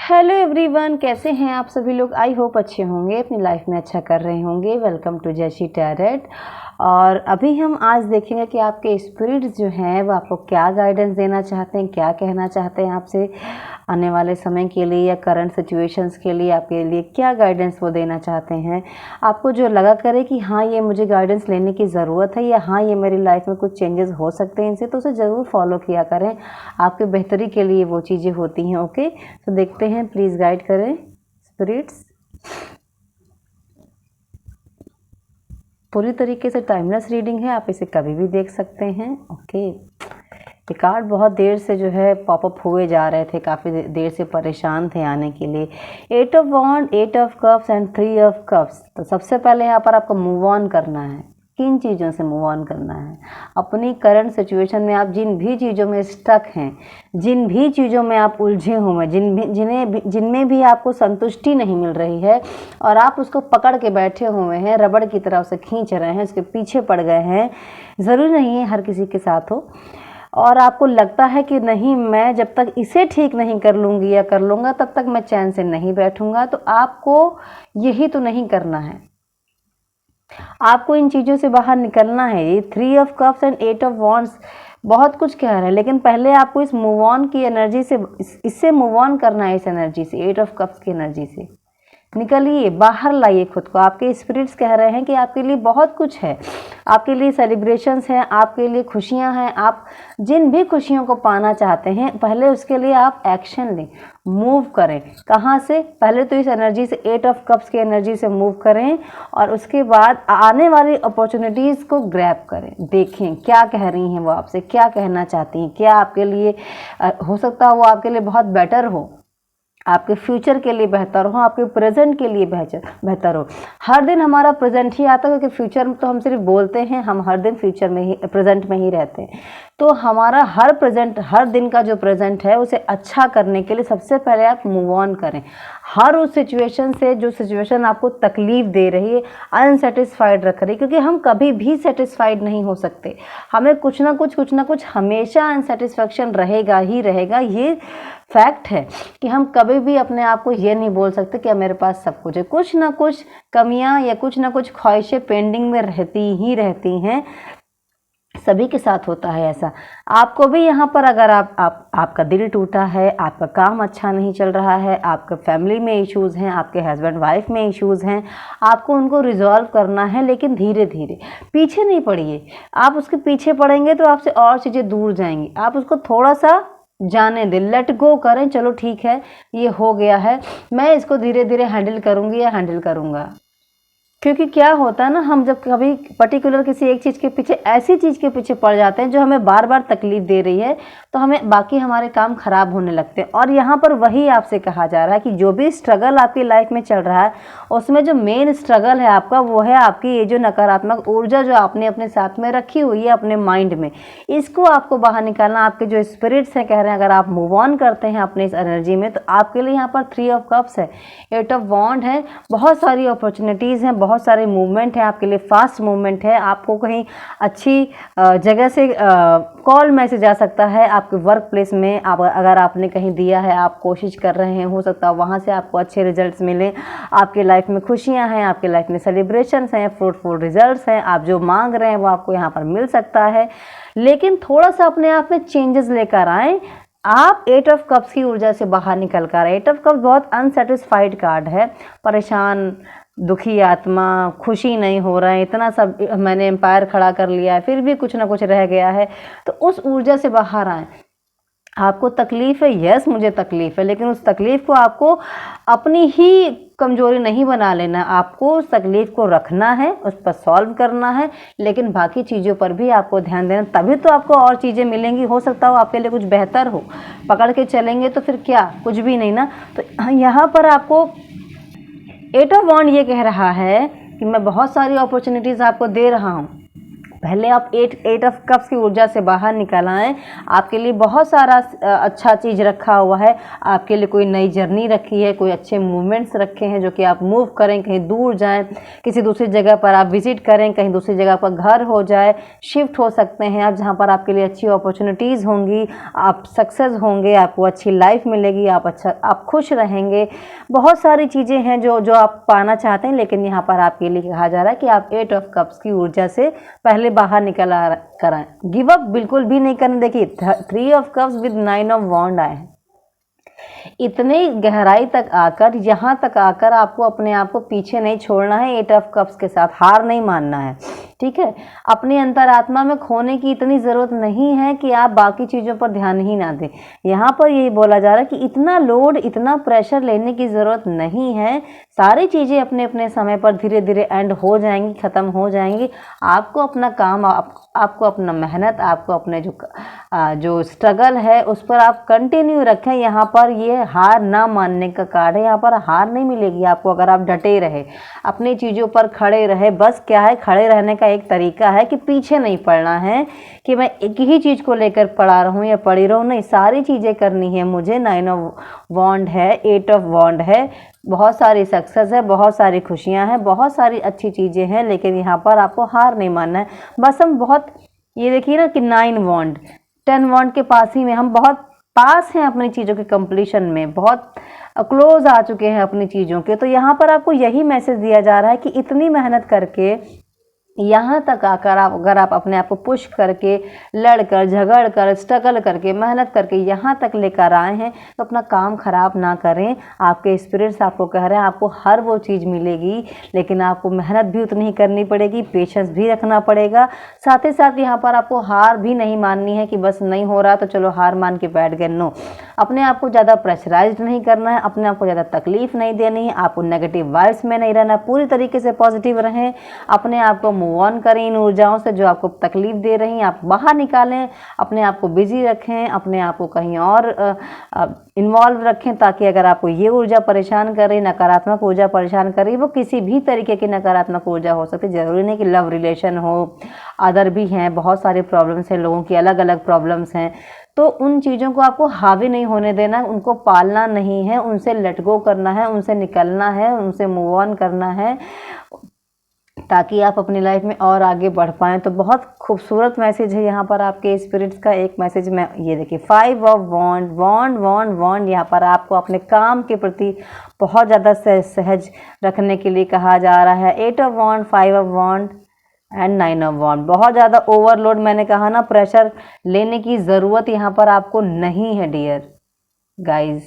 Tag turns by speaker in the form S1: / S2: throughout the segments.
S1: Hello everyone, कैसे हैं आप सभी लोग। आई होप अच्छे होंगे, अपनी लाइफ में अच्छा कर रहे होंगे। वेलकम टू जैशी टैरेट। और अभी हम आज देखेंगे कि आपके स्पिरिट्स जो हैं वो आपको क्या गाइडेंस देना चाहते हैं, क्या कहना चाहते हैं आपसे आने वाले समय के लिए या करंट सिचुएशंस के लिए आपके लिए क्या गाइडेंस वो देना चाहते हैं। आपको जो लगा करे कि हाँ ये मुझे गाइडेंस लेने की ज़रूरत है या हाँ ये मेरी लाइफ में कुछ चेंजेस हो सकते हैं इनसे, तो उसे ज़रूर फॉलो किया करें। आपके बेहतरी के लिए वो चीज़ें होती हैं। ओके, तो देखते हैं, प्लीज़ गाइड करें स्पिरिट्स। पूरी तरीके से टाइमलेस रीडिंग है, आप इसे कभी भी देख सकते हैं। ओके, ये कार्ड बहुत देर से जो है पॉपअप हुए जा रहे थे, काफ़ी देर से परेशान थे आने के लिए। 8 of wands, 8 of cups and 3 of cups. तो सबसे पहले यहाँ पर आपको मूव ऑन करना है। किन चीज़ों से मूव ऑन करना है? अपनी करंट सिचुएशन में आप जिन भी चीज़ों में स्टक हैं, जिन भी चीज़ों में आप उलझे हुए हैं, जिनमें भी आपको संतुष्टि नहीं मिल रही है और आप उसको पकड़ के बैठे हुए हैं, रबड़ की तरह उसे खींच रहे हैं, उसके पीछे पड़ गए हैं। ज़रूरी नहीं है हर किसी के साथ हो, और आपको लगता है कि नहीं, मैं जब तक इसे ठीक नहीं कर लूँगी या कर लूँगा तब तक मैं चैन से नहीं बैठूँगा। तो आपको यही तो नहीं करना है, आपको इन चीज़ों से बाहर निकलना है। ये 3 of cups and 8 of wands बहुत कुछ कह रहे हैं, लेकिन पहले आपको इस मूव ऑन की एनर्जी से, इससे मूव ऑन करना है। इस एनर्जी से, 8 ऑफ कप्स की एनर्जी से निकलिए, बाहर लाइए खुद को। आपके स्पिरिट्स कह रहे हैं कि आपके लिए बहुत कुछ है, आपके लिए सेलिब्रेशंस हैं, आपके लिए खुशियां हैं। आप जिन भी खुशियों को पाना चाहते हैं, पहले उसके लिए आप एक्शन लें, मूव करें। कहाँ से? पहले तो इस एनर्जी से, 8 ऑफ कप्स की एनर्जी से मूव करें, और उसके बाद आने वाली अपॉर्चुनिटीज़ को ग्रैब करें। देखें क्या कह रही हैं वो आपसे, क्या कहना चाहती हैं, क्या आपके लिए हो सकता है वो आपके लिए बहुत बेटर हो, आपके फ्यूचर के लिए बेहतर हो, आपके प्रेजेंट के लिए बेहतर हो। हर दिन हमारा प्रेजेंट ही आता है, क्योंकि फ्यूचर में तो हम सिर्फ बोलते हैं, हम हर दिन फ्यूचर में ही, प्रेजेंट में ही रहते हैं। तो हमारा हर दिन का जो प्रेजेंट है उसे अच्छा करने के लिए सबसे पहले आप मूव ऑन करें। हर उस सिचुएशन से जो सिचुएशन आपको तकलीफ दे रही है, अनसेटिस्फाइड रख रही है, क्योंकि हम कभी भी सेटिस्फाइड नहीं हो सकते। हमें कुछ ना कुछ हमेशा अनसेटिस्फैक्शन रहेगा ही रहेगा। ये फैक्ट है कि हम कभी भी अपने आप को ये नहीं बोल सकते कि मेरे पास सब कुछ है। कुछ ना कुछ कमियां या कुछ ना कुछ ख्वाहिशें पेंडिंग में रहती हैं। सभी के साथ होता है ऐसा। आपको भी यहाँ पर अगर आपका दिल टूटा है, आपका काम अच्छा नहीं चल रहा है, आपका फैमिली में इश्यूज़ हैं, आपके हस्बैंड वाइफ में इश्यूज़ हैं, आपको उनको रिजॉल्व करना है, लेकिन धीरे धीरे। पीछे नहीं पड़िए। आप उसके पीछे पड़ेंगे तो आपसे और चीज़ें दूर जाएंगी। आप उसको थोड़ा सा जाने दें, लेट गो करें। चलो ठीक है, ये हो गया है, मैं इसको धीरे धीरे हैंडल करूँगी या हैंडल करूँगा। क्योंकि क्या होता है ना, हम जब कभी पर्टिकुलर किसी एक चीज़ के पीछे, ऐसी चीज़ के पीछे पड़ जाते हैं जो हमें बार बार तकलीफ दे रही है, तो हमें बाकी हमारे काम खराब होने लगते हैं। और यहाँ पर वही आपसे कहा जा रहा है कि जो भी स्ट्रगल आपकी लाइफ में चल रहा है, उसमें जो मेन स्ट्रगल है आपका, वो है आपकी ये जो नकारात्मक ऊर्जा जो आपने अपने साथ में रखी हुई है अपने माइंड में, इसको आपको बाहर निकालना। आपके जो स्पिरिट्स हैं कह रहे हैं, अगर आप मूव ऑन करते हैं अपने इस एनर्जी में, तो आपके लिए यहाँ पर 3 ऑफ कप्स है, 8 ऑफ वॉन्ड है, बहुत सारी अपॉर्चुनिटीज़ हैं, बहुत सारे मूवमेंट है आपके लिए, फास्ट मूवमेंट है। आपको कहीं अच्छी जगह से कॉल मैसेज आ सकता है, आपके वर्क प्लेस में अगर आपने कहीं दिया है, आप कोशिश कर रहे हैं, हो सकता है वहाँ से आपको अच्छे रिजल्ट्स मिलें। आपके लाइफ में खुशियाँ हैं, आपके लाइफ में सेलिब्रेशंस हैं, फ्रूटफुल रिजल्ट्स हैं। आप जो मांग रहे हैं वो आपको यहाँ पर मिल सकता है, लेकिन थोड़ा सा अपने आप में चेंजेस लेकर आएँ। आप 8 ऑफ कप्स की ऊर्जा से बाहर निकल कर आए। 8 ऑफ कप्स बहुत अनसेटिस्फाइड कार्ड है, परेशान, दुखी आत्मा, खुशी नहीं हो रहा है, इतना सब मैंने एम्पायर खड़ा कर लिया है, फिर भी कुछ ना कुछ रह गया है। तो उस ऊर्जा से बाहर आए। आपको तकलीफ है, यस मुझे तकलीफ है, लेकिन उस तकलीफ को आपको अपनी ही कमजोरी नहीं बना लेना। आपको उस तकलीफ को रखना है, उस पर सॉल्व करना है, लेकिन बाकी चीज़ों पर भी आपको ध्यान देना, तभी तो आपको और चीज़ें मिलेंगी। हो सकता हो आपके लिए कुछ बेहतर हो, पकड़ के चलेंगे तो फिर क्या, कुछ भी नहीं ना। तो यहाँ पर आपको 8 ऑफ वॉन्ड ये कह रहा है कि मैं बहुत सारी अपॉर्चुनिटीज़ आपको दे रहा हूँ, पहले आप एट ऑफ कप्स की ऊर्जा से बाहर निकल आएँ। आपके लिए बहुत सारा अच्छा चीज़ रखा हुआ है, आपके लिए कोई नई जर्नी रखी है, कोई अच्छे मूवमेंट्स रखे हैं जो कि आप मूव करें, कहीं दूर जाएं, किसी दूसरी जगह पर आप विजिट करें, कहीं दूसरी जगह पर घर हो जाए, शिफ्ट हो सकते हैं आप, जहां पर आपके लिए अच्छी अपॉर्चुनिटीज़ होंगी, आप सक्सेस होंगे, आपको अच्छी लाइफ मिलेगी, आप खुश रहेंगे। बहुत सारी चीज़ें हैं जो आप पाना चाहते हैं, लेकिन यहाँ पर आपके लिए कहा जा रहा है कि आप 8 ऑफ कप्स की ऊर्जा से पहले बाहर निकल कराएं। गिव अप बिल्कुल भी नहीं करना। देखिए 3 ऑफ कप्स विद 9 ऑफ वॉन्ड आए हैं। इतनी गहराई तक आकर, यहाँ तक आकर आपको अपने आप को पीछे नहीं छोड़ना है। 8 ऑफ कप्स के साथ हार नहीं मानना है, ठीक है। अपनी अंतरात्मा में खोने की इतनी ज़रूरत नहीं है कि आप बाकी चीज़ों पर ध्यान ही ना दें। यहाँ पर यही बोला जा रहा है कि इतना लोड, इतना प्रेशर लेने की ज़रूरत नहीं है। सारी चीज़ें अपने अपने समय पर धीरे धीरे एंड हो जाएंगी, ख़त्म हो जाएंगी। आपको अपना काम, आपको अपना मेहनत, आपको अपने जो स्ट्रगल है उस पर आप कंटिन्यू रखें। यहाँ पर ये हार ना मानने का कार्ड है। यहाँ पर हार नहीं मिलेगी आपको अगर आप डटे रहे, अपनी चीज़ों पर खड़े रहे। बस क्या है, खड़े रहने का एक तरीका है कि पीछे नहीं पड़ना है कि मैं एक ही चीज़ को लेकर पड़ा रहूं या पड़ी रहूं। नहीं, सारी चीज़ें करनी है मुझे। 9 ऑफ वॉन्ड है, 8 ऑफ वॉन्ड है, बहुत सारी सक्सेस है, बहुत सारी खुशियां हैं, बहुत सारी अच्छी चीज़ें हैं, लेकिन यहाँ पर आपको हार नहीं मानना है। बस हम बहुत, ये देखिए ना कि 9 वॉन्ड 10 वॉन्ड के पास ही में हम बहुत पास हैं अपनी चीज़ों के कंप्लीशन में, बहुत क्लोज आ चुके हैं अपनी चीज़ों के। तो यहाँ पर आपको यही मैसेज दिया जा रहा है कि इतनी मेहनत करके यहाँ तक आकर अगर आप अपने आप को पुश करके, लड़कर, झगड़कर, स्ट्रगल करके, मेहनत करके यहाँ तक लेकर आए हैं, तो अपना काम खराब ना करें। आपके स्पिरिट्स आपको कह रहे हैं आपको हर वो चीज़ मिलेगी, लेकिन आपको मेहनत भी उतनी ही करनी पड़ेगी, पेशेंस भी रखना पड़ेगा। साथ ही साथ यहाँ पर आपको हार भी नहीं माननी है कि बस नहीं हो रहा तो चलो हार मान के बैठ गए। नो, अपने आप को ज़्यादा प्रेशराइज्ड नहीं करना है, अपने आप को ज़्यादा तकलीफ नहीं देनी है, आपको नेगेटिव वाइब्स में नहीं रहना, पूरी तरीके से पॉजिटिव रहें। अपने आप को मूव ऑन करें इन ऊर्जाओं से जो आपको तकलीफ दे रही हैं, आप बाहर निकालें, अपने आप को बिजी रखें, अपने आप को कहीं और इन्वॉल्व रखें, ताकि अगर आपको ये ऊर्जा परेशान कर रही, नकारात्मक ऊर्जा परेशान कर रही, वो किसी भी तरीके की नकारात्मक ऊर्जा हो सकती है। ज़रूरी नहीं कि लव रिलेशन हो, अदर भी हैं, बहुत सारे प्रॉब्लम्स हैं, लोगों की अलग अलग प्रॉब्लम्स हैं। तो उन चीज़ों को आपको हावी नहीं होने देना, उनको पालना नहीं है, उनसे लेट गो करना है, उनसे निकलना है, उनसे मूव ऑन करना है, ताकि आप अपनी लाइफ में और आगे बढ़ पाएँ। तो बहुत खूबसूरत मैसेज है यहाँ पर आपके स्पिरिट्स का। एक मैसेज में ये देखिए 5 ऑफ वॉन्ड, वॉन्ड वॉन्ड वॉन्ड, यहाँ पर आपको अपने काम के प्रति बहुत ज़्यादा सहज रखने के लिए कहा जा रहा है। 8 ऑफ वॉन्ड, 5 ऑफ वॉन्ड एंड 9 ऑफ वॉन्ड। बहुत ज़्यादा ओवरलोड, मैंने कहा ना, प्रेशर लेने की ज़रूरत यहाँ पर आपको नहीं है डियर गाइज।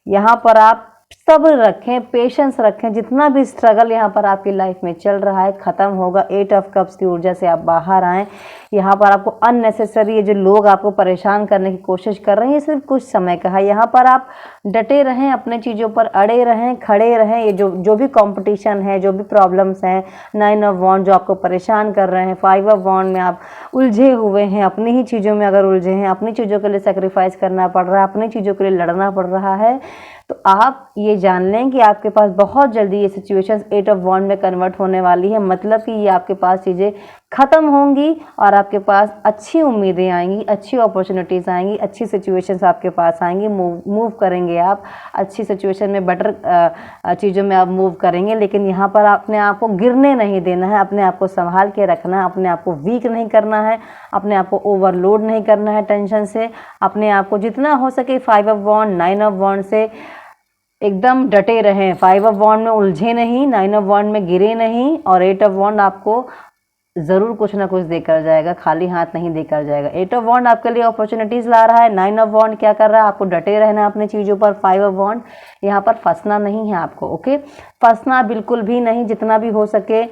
S1: यहाँ पर आप सब्र रखें, पेशेंस रखें। जितना भी स्ट्रगल यहाँ पर आपकी लाइफ में चल रहा है ख़त्म होगा। 8 ऑफ कप्स की ऊर्जा से आप बाहर आएँ। यहाँ पर आपको अननेसेसरी ये जो लोग आपको परेशान करने की कोशिश कर रहे हैं, ये सिर्फ कुछ समय का है। यहाँ पर आप डटे रहें, अपने चीज़ों पर अड़े रहें, खड़े रहें। ये जो भी कंपटीशन है, जो भी प्रॉब्लम्स हैं, 9 ऑफ वॉन्ड जो आपको परेशान कर रहे हैं, 5 ऑफ वॉन्ड में आप उलझे हुए हैं, अपनी ही चीज़ों में अगर उलझे हैं, अपनी चीज़ों के लिए सेक्रीफाइस करना पड़ रहा है, अपनी चीज़ों के लिए लड़ना पड़ रहा है, तो आप ये जान लें कि आपके पास बहुत जल्दी ये सिचुएशंस 8 ऑफ वॉन्ड में कन्वर्ट होने वाली है। मतलब कि ये आपके पास चीज़ें ख़त्म होंगी और आपके पास अच्छी उम्मीदें आएंगी, अच्छी अपॉर्चुनिटीज़ आएंगी, अच्छी सिचुएशंस आपके पास आएंगी। मूव करेंगे आप अच्छी सिचुएशन में, बेटर चीज़ों में आप मूव करेंगे। लेकिन यहाँ पर अपने आप को गिरने नहीं देना है, अपने आप को संभाल के रखना है, अपने आप को वीक नहीं करना है, अपने आप को ओवरलोड नहीं करना है टेंशन से। अपने आप को जितना हो सके 5 ऑफ वॉन्ड, 9 ऑफ वॉन्ड से एकदम डटे रहें। 5 ऑफ वॉन्ड में उलझे नहीं, 9 ऑफ वॉन्ड में गिरे नहीं, और 8 ऑफ वॉन्ड आपको ज़रूर कुछ ना कुछ देकर जाएगा, खाली हाथ नहीं देकर जाएगा। 8 ऑफ वॉन्ड आपके लिए अपॉर्चुनिटीज़ ला रहा है। 9 ऑफ वॉन्ड क्या कर रहा है, आपको डटे रहना है अपनी चीज़ों पर। 5 ऑफ वॉन्ड यहाँ पर फंसना नहीं है आपको, ओके, फंसना बिल्कुल भी नहीं। जितना भी हो सके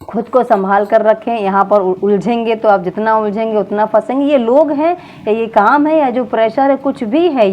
S1: खुद को संभाल कर रखें। यहाँ पर उलझेंगे तो आप जितना उलझेंगे उतना फंसेंगे। ये लोग हैं या ये काम है या जो प्रेशर है, कुछ भी है,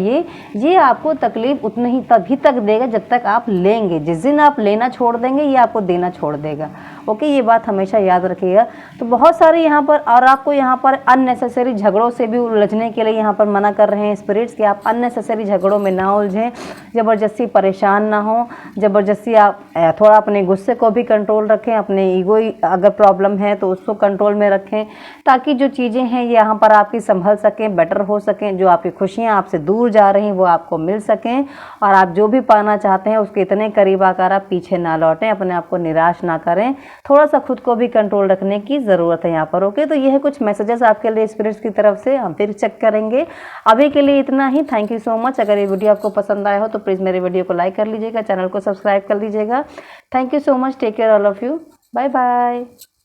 S1: ये आपको तकलीफ उतनी ही तभी तक देगा जब तक आप लेंगे। जिस दिन आप लेना छोड़ देंगे, ये आपको देना छोड़ देगा, ओके। ये बात हमेशा याद रखिएगा। तो बहुत सारे यहाँ पर, और आपको यहाँ पर अननेसेसरी झगड़ों से भी उलझने के लिए यहाँ पर मना कर रहे हैं स्पिरिट्स कि आप अननेसेसरी झगड़ों में ना उलझें, ज़बरदस्ती परेशान ना हो, ज़बरदस्ती आप थोड़ा अपने गुस्से को भी कंट्रोल रखें, अपने ईगो कोई अगर प्रॉब्लम है तो उसको कंट्रोल में रखें, ताकि जो चीज़ें हैं ये यहाँ पर आपकी संभल सकें, बेटर हो सकें, जो आपकी खुशियाँ आपसे दूर जा रही हैं वो आपको मिल सकें, और आप जो भी पाना चाहते हैं उसके इतने करीब आकर आप पीछे ना लौटें, अपने आप को निराश ना करें, थोड़ा सा खुद को भी कंट्रोल रखने की ज़रूरत है यहाँ पर। ओके, तो ये है कुछ मैसेजेस आपके लिए स्पिरिट्स की तरफ से, हम फिर चेक करेंगे। अभी के लिए इतना ही। Thank you so much. अगर ये वीडियो आपको पसंद आया हो तो प्लीज़ मेरे वीडियो को लाइक कर लीजिएगा, चैनल को सब्सक्राइब कर लीजिएगा। Thank you so much. Take care all of you. Bye bye.